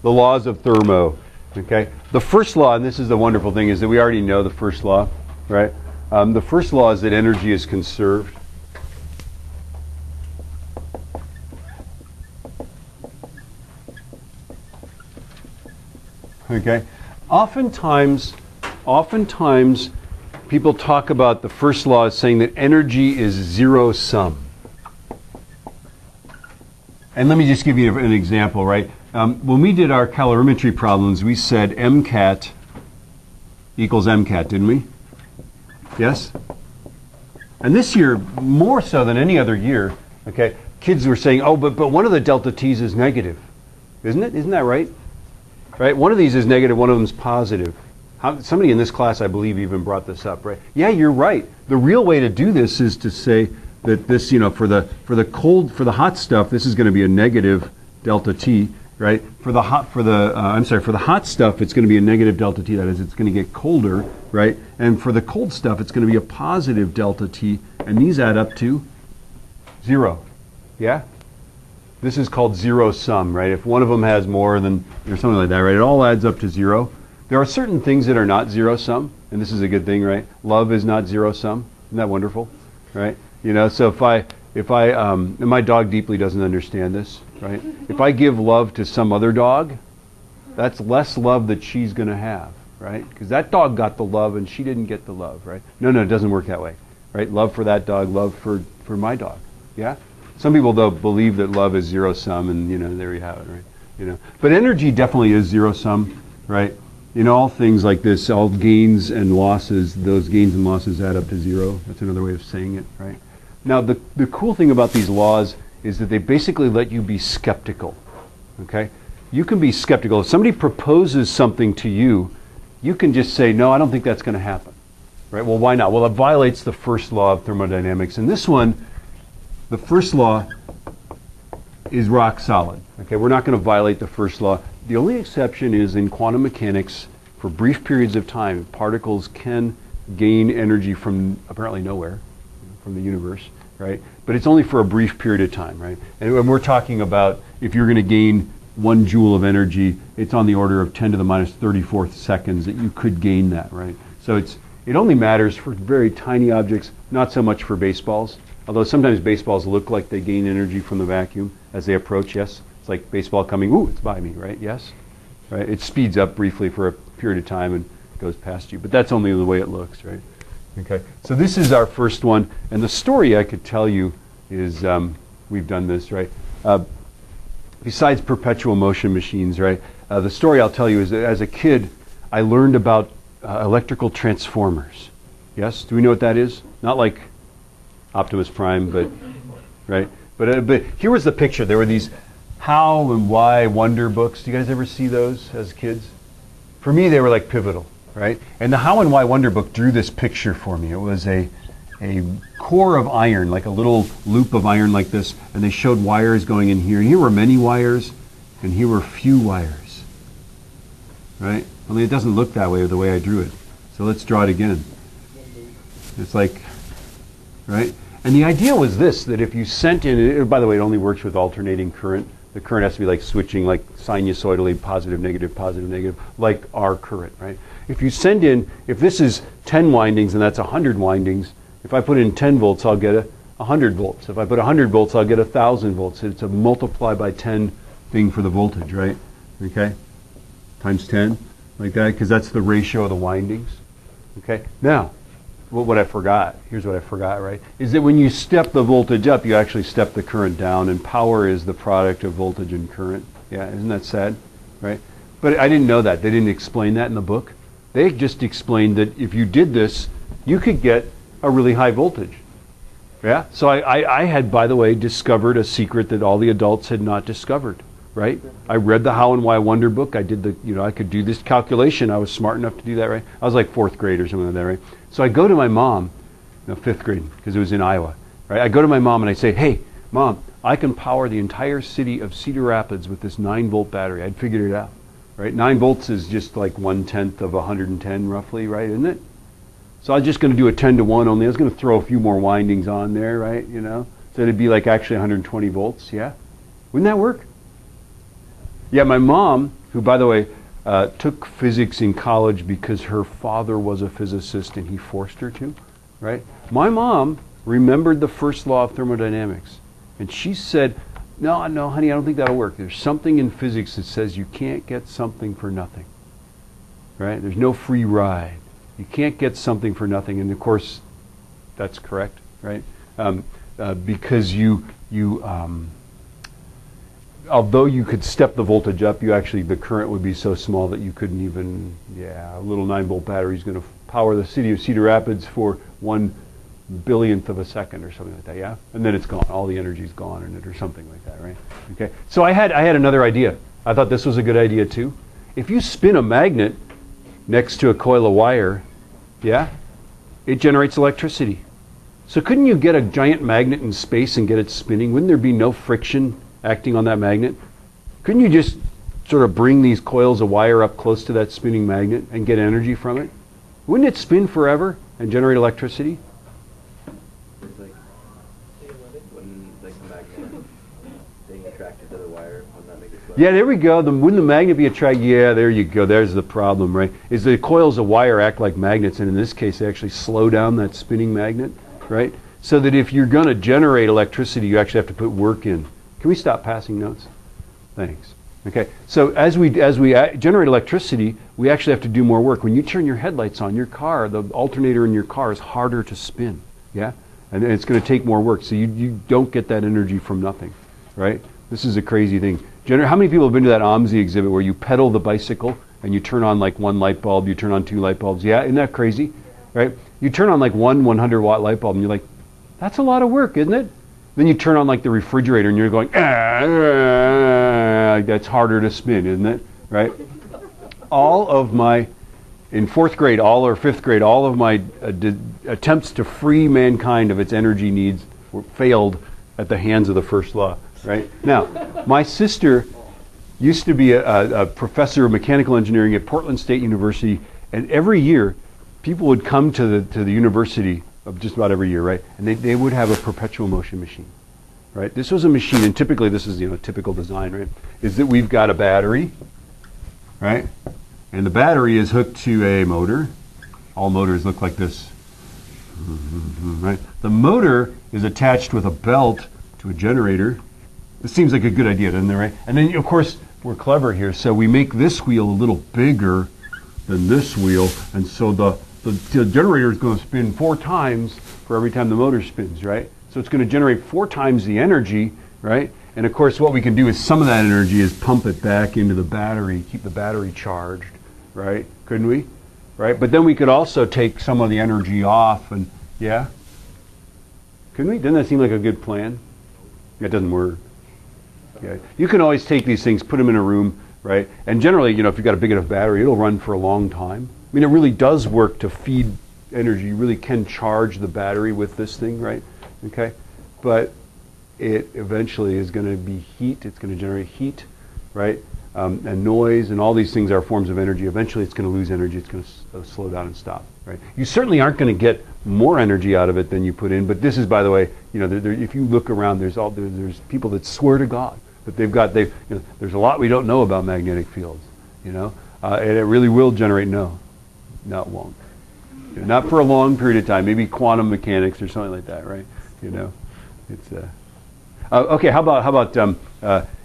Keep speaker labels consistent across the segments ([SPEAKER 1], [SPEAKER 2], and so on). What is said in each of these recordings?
[SPEAKER 1] the laws of thermo. Okay, the first law, and this is the wonderful thing, is that we already know the first law, right? The first law is that energy is conserved. Okay, oftentimes people talk about the first law as saying that energy is zero sum. And let me just give you an example, right? When we did our calorimetry problems, we said MCAT equals MCAT, didn't we? Yes? And this year, more so than any other year, okay, kids were saying, oh, but one of the delta T's is negative. Isn't it? Isn't that right? Right? One of these is negative, one of them is positive. Somebody in this class, I believe, even brought this up, right? Yeah, you're right. The real way to do this is to say that this, for the hot stuff, this is going to be a negative delta T, right? For the hot stuff, it's going to be a negative delta T. That is, it's going to get colder, right? And for the cold stuff, it's going to be a positive delta T, and these add up to 0. Yeah? This is called zero sum, right? If one of them has more than, or something like that, right? It all adds up to 0. There are certain things that are not zero sum, and this is a good thing, right? Love is not zero sum. Isn't that wonderful, right? So and my dog deeply doesn't understand this, right? If I give love to some other dog, that's less love that she's going to have, right? Because that dog got the love and she didn't get the love, right? No, it doesn't work that way, right? Love for that dog, love for my dog, yeah? Some people, though, believe that love is zero sum, and, there you have it, right? But energy definitely is zero sum, right? All things like this, all gains and losses, those gains and losses add up to 0. That's another way of saying it, right? Now, the cool thing about these laws is that they basically let you be skeptical, okay? You can be skeptical. If somebody proposes something to you, you can just say, no, I don't think that's going to happen, right? Well, why not? Well, it violates the first law of thermodynamics. And this one, the first law is rock solid, okay? We're not going to violate the first law. The only exception is in quantum mechanics, for brief periods of time, particles can gain energy from apparently nowhere, from the universe, right? But it's only for a brief period of time, right? And when we're talking about if you're going to gain 1 joule of energy, it's on the order of 10 to the minus 34th seconds that you could gain that, right? So it only matters for very tiny objects, not so much for baseballs. Although sometimes baseballs look like they gain energy from the vacuum as they approach, yes? It's like baseball coming, ooh, it's by me, right? Yes? Right? It speeds up briefly for a period of time and goes past you. But that's only the way it looks, right? Okay, so this is our first one. And the story I could tell you is, we've done this, right? Besides perpetual motion machines, right? The story I'll tell you is that as a kid, I learned about electrical transformers. Yes? Do we know what that is? Not like Optimus Prime, but right. But here was the picture. There were these how and why wonder books. Do you guys ever see those as kids? For me, they were like pivotal, right? And the how and why wonder book drew this picture for me. It was a core of iron, like a little loop of iron like this, and they showed wires going in here. And here were many wires, and here were few wires, right? Only it doesn't look that way the way I drew it. So let's draw it again. It's like, right? And the idea was this, that if you sent in, by the way, it only works with alternating current. The current has to be like switching, like sinusoidally, positive, negative, like our current, right? If you send in, if this is 10 windings and that's 100 windings, if I put in 10 volts, I'll get 100 volts. If I put 100 volts, I'll get 1,000 volts. It's a multiply by 10 thing for the voltage, right? Okay? Times 10, like that, because that's the ratio of the windings. Okay? Now, what I forgot, here's what I forgot, right, is that when you step the voltage up, you actually step the current down, and power is the product of voltage and current. Yeah, isn't that sad, right? But I didn't know that. They didn't explain that in the book. They just explained that if you did this, you could get a really high voltage. Yeah, so I had, by the way, discovered a secret that all the adults had not discovered, right? I read the How and Why Wonder book. I did I could do this calculation. I was smart enough to do that, right? I was like 4th grade or something like that, right? So I go to my mom, 5th grade, because it was in Iowa, right? I go to my mom and I say, hey, Mom, I can power the entire city of Cedar Rapids with this 9-volt battery. I'd figured it out, right? 9 volts is just like 1/10 of 110 roughly, right? Isn't it? So I was just going to do a 10 to 1 only. I was going to throw a few more windings on there, right? So it'd be like actually 120 volts, yeah? Wouldn't that work? Yeah, my mom who, by the way, took physics in college because her father was a physicist and he forced her to, right? My mom remembered the first law of thermodynamics. And she said, no, no, honey, I don't think that'll work. There's something in physics that says you can't get something for nothing, right? There's no free ride. You can't get something for nothing. And of course, that's correct, right? Because although you could step the voltage up, the current would be so small that you couldn't even, a little 9-volt battery is going to power the city of Cedar Rapids for 1/1000th of a second or something like that, yeah? And then it's gone. All the energy's gone in it or something like that, right? Okay. So I had another idea. I thought this was a good idea too. If you spin a magnet next to a coil of wire, yeah, it generates electricity. So couldn't you get a giant magnet in space and get it spinning? Wouldn't there be no friction acting on that magnet? Couldn't you just sort of bring these coils of wire up close to that spinning magnet and get energy from it? Wouldn't it spin forever and generate electricity?
[SPEAKER 2] Wouldn't the magnet being attracted to the wire, wouldn't that make it slow?
[SPEAKER 1] Yeah, there we go. Wouldn't the magnet be attracted? Yeah, there you go. There's the problem, right? Is the coils of wire act like magnets, and in this case, they actually slow down that spinning magnet, right? So that if you're going to generate electricity, you actually have to put work in. Can we stop passing notes? Thanks. Okay, so as we generate electricity, we actually have to do more work. When you turn your headlights on, your car, the alternator in your car is harder to spin, yeah? And it's going to take more work, so you don't get that energy from nothing, right? This is a crazy thing. How many people have been to that OMSI exhibit where you pedal the bicycle and you turn on like one light bulb, you turn on 2 light bulbs? Yeah, isn't that crazy, right? You turn on like one 100-watt light bulb and you're like, that's a lot of work, isn't it? Then you turn on like the refrigerator and you're going, that's harder to spin, isn't it? Right? In 4th grade, or 5th grade, all of my attempts to free mankind of its energy needs failed at the hands of the first law, right? Now, my sister used to be a professor of mechanical engineering at Portland State University, and every year people would come to the university of just about every year, right? And they would have a perpetual motion machine, right? This was a machine, and typically this is typical design, right? Is that we've got a battery, right? And the battery is hooked to a motor. All motors look like this, right? The motor is attached with a belt to a generator. This seems like a good idea, doesn't it, right? And then, of course, we're clever here, so we make this wheel a little bigger than this wheel, and so the generator is going to spin 4 times for every time the motor spins, right? So it's going to generate 4 times the energy, right? And of course, what we can do is some of that energy is pump it back into the battery, keep the battery charged, right? Couldn't we? Right? But then we could also take some of the energy off and, yeah? Couldn't we? Doesn't that seem like a good plan? It doesn't work. Yeah. You can always take these things, put them in a room, right? And generally, if you've got a big enough battery, it'll run for a long time. I mean, it really does work to feed energy. You really can charge the battery with this thing, right? Okay? But it eventually is going to be heat. It's going to generate heat, right? And noise, and all these things are forms of energy. Eventually, it's going to lose energy. It's going to slow down and stop, right? You certainly aren't going to get more energy out of it than you put in. But this is, by the way, if you look around, there's people that swear to God that there's a lot we don't know about magnetic fields, and it really will generate No, it won't. Not for a long period of time. Maybe quantum mechanics or something like that, right? It's okay. How about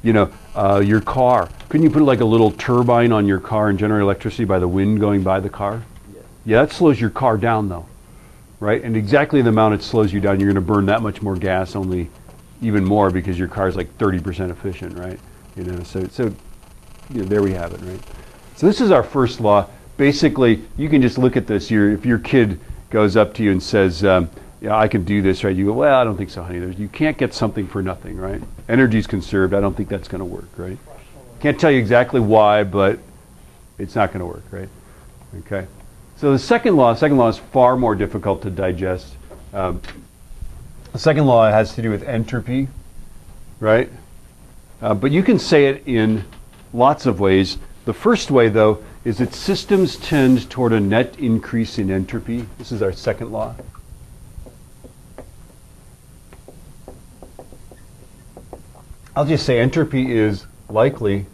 [SPEAKER 1] your car? Couldn't you put like a little turbine on your car and generate electricity by the wind going by the car?
[SPEAKER 2] Yes.
[SPEAKER 1] Yeah, that slows your car down though, right? And exactly the amount it slows you down, you're going to burn that much more gas, only even more because your car's like 30% efficient, right? So there we have it, right? So this is our first law. Basically, you can just look at this. If your kid goes up to you and says, yeah, I can do this, right? You go, well, I don't think so, honey. You can't get something for nothing, right? Energy's conserved. I don't think that's going to work, right? Can't tell you exactly why, but it's not going to work, right? Okay. So the second law is far more difficult to digest. The second law has to do with entropy, right? But you can say it in lots of ways. The first way, though, is that systems tend toward a net increase in entropy. This is our second law. I'll just say entropy is likely